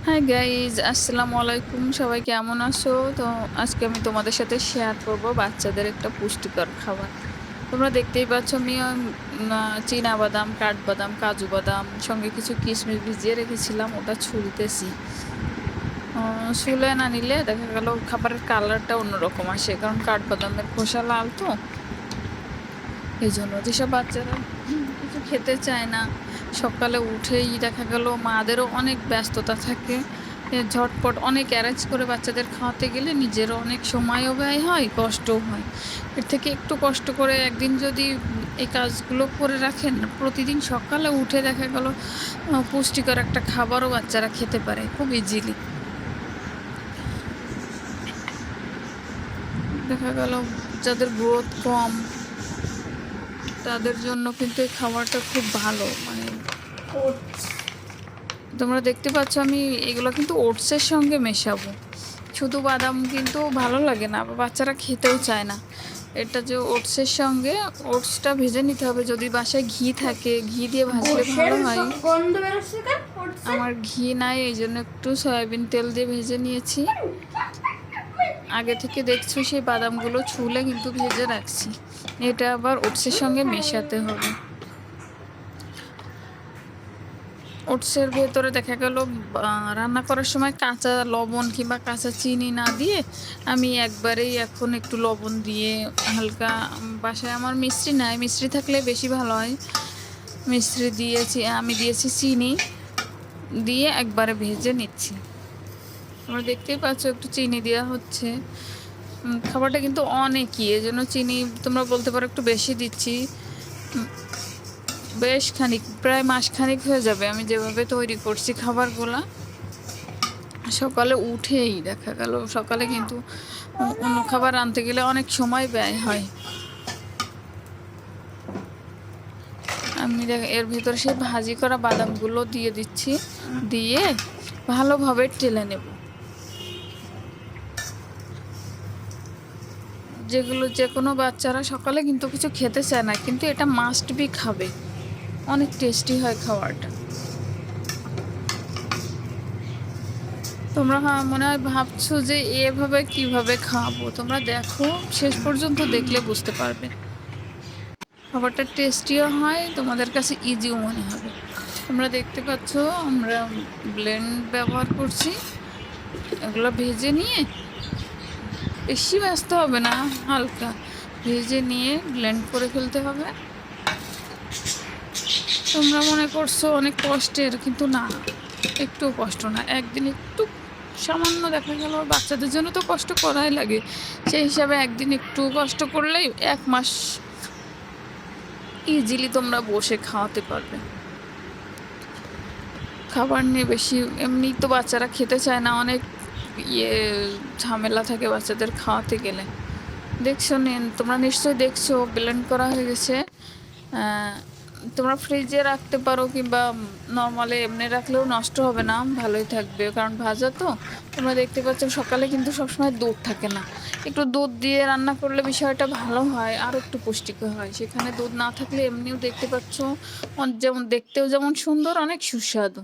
Hi guys, আসসালামু আলাইকুম। সবাই কেমন আছো? তো আজকে আমি তোমাদের সাথে শেয়ার করব বাচ্চাদের একটা পুষ্টিকর খাবার। তোমরা দেখতেই পাচ্ছ আমি চীনা বাদাম, কাঠবাদাম, কাজু বাদাম সঙ্গে কিছু কিশমিশ ভিজিয়ে রেখেছিলাম, ওটা ছুলতেছি। ছুলে না নিলে দেখা গেল খাবারের কালারটা অন্যরকম আসে, কারণ কাঠবাদামের খোসা লাল তো। এই জন্য যেসব বাচ্চারা কিছু খেতে চায় না, সকালে উঠেই দেখা গেল মাদেরও অনেক ব্যস্ততা থাকে, ঝটপট অনেক অ্যারেঞ্জ করে বাচ্চাদের খাওয়াতে গেলে নিজেরও অনেক সময়ও ব্যয় হয়, কষ্টও হয়। এর থেকে একটু কষ্ট করে একদিন যদি এই কাজগুলো করে রাখেন, প্রতিদিন সকালে উঠে দেখা গেল পুষ্টিকর একটা খাবারও বাচ্চারা খেতে পারে খুব ইজিলি। দেখা গেল যাদের গ্রোথ কম তাদের জন্য কিন্তু এই খাবারটা খুব ভালো। মানে ওটস, তোমরা দেখতে পাচ্ছ আমি এগুলো কিন্তু ওটসের সঙ্গে মেশাবো। শুধু বাদাম কিন্তু ভালো লাগে না, আবার বাচ্চারা খেতেও চায় না। এটা যে ওটসের সঙ্গে, ওটসটা ভেজে নিতে হবে, যদি বাসায় ঘি থাকে ঘি দিয়ে ভাজলে ভালো হয়। আমার ঘি নাই, এই জন্য একটু সয়াবিন তেল দিয়ে ভেজে নিয়েছি। আগে থেকে দেখছো সেই বাদামগুলো ছুলে কিন্তু ভেজে রাখছি। এটা আবার ওটসের সঙ্গে মেশাতে হবে। ওটসের ভেতরে দেখা গেল রান্না করার সময় কাঁচা লবণ কিংবা কাঁচা চিনি না দিয়ে আমি একবারেই এখন একটু লবণ দিয়ে হালকা, বাসায় আমার মিষ্টি নাই, মিষ্টি থাকলে বেশি ভালো হয়, মিষ্টি দিয়েছি, আমি দিয়েছি চিনি দিয়ে একবারে ভেজে নিচ্ছি। তোমরা দেখতেই পাচ্ছ একটু চিনি দেওয়া হচ্ছে। খাবারটা কিন্তু অনেকই, এজন্য চিনি তোমরা বলতে পারো একটু বেশি দিচ্ছি। বেশ খানিক, প্রায় মাসখানিক হয়ে যাবে আমি যেভাবে তৈরি করছি খাবারগুলা। সকালে উঠেই দেখা গেল, সকালে কিন্তু অন্য খাবার আনতে গেলে অনেক সময় ব্যয় হয়। আমি এর ভিতরে সেই ভাজি করা বাদামগুলো দিয়ে দিচ্ছি, দিয়ে ভালোভাবে টেলে নেব। যেগুলো যে কোনো বাচ্চারা সকালে কিন্তু কিছু খেতে চায় না, কিন্তু এটা মাস্ট বি খাবে, অনেক টেস্টি হয় খাবারটা। তোমরা মনে হয় ভাবছো যে এভাবে কিভাবে খাবো, তোমরা দেখো, শেষ পর্যন্ত দেখলে বুঝতে পারবে। খাবারটা টেস্টিও হয়, তোমাদের কাছে ইজিও মনে হবে। তোমরা দেখতে পাচ্ছ আমরা ব্লেন্ড ব্যবহার করছি। এগুলো ভেজে নিয়ে, বেশি ব্যস্ত হবে না, হালকা ভেজে নিয়ে ব্লেন্ড করে ফেলতে হবে। তোমরা মনে করছো অনেক কষ্টের, কিন্তু না, একটু কষ্ট না। একদিন একটু সামান্য দেখা গেল, বাচ্চাদের জন্য তো কষ্ট করাই লাগে, সেই হিসাবে একদিন একটু কষ্ট করলেই 1 মাস ইজিলি তোমরা বসে খাওয়াতে পারবে। খাবার নিয়ে বেশি, এমনি তো বাচ্চারা খেতে চায় না, অনেক ঝামেলা থাকে বাচ্চাদের খাওয়াতে গেলে। দেখছো, তোমরা নিশ্চয়ই দেখছো ব্লেন্ড করা হয়ে গেছে। তোমরা ফ্রিজে রাখতে পারো কিংবা নর্মালি এমনি রাখলেও নষ্ট হবে না, ভালোই থাকবে, কারণ ভাজা তো। তোমরা দেখতে পাচ্ছ সকালে কিন্তু সবসময় দুধ থাকে না, একটু দুধ দিয়ে রান্না করলে বিষয়টা ভালো হয়, আর একটু পুষ্টিকর হয়। সেখানে দুধ না থাকলে এমনিও দেখতে পাচ্ছ যেমন দেখতেও যেমন সুন্দর, অনেক সুস্বাদু।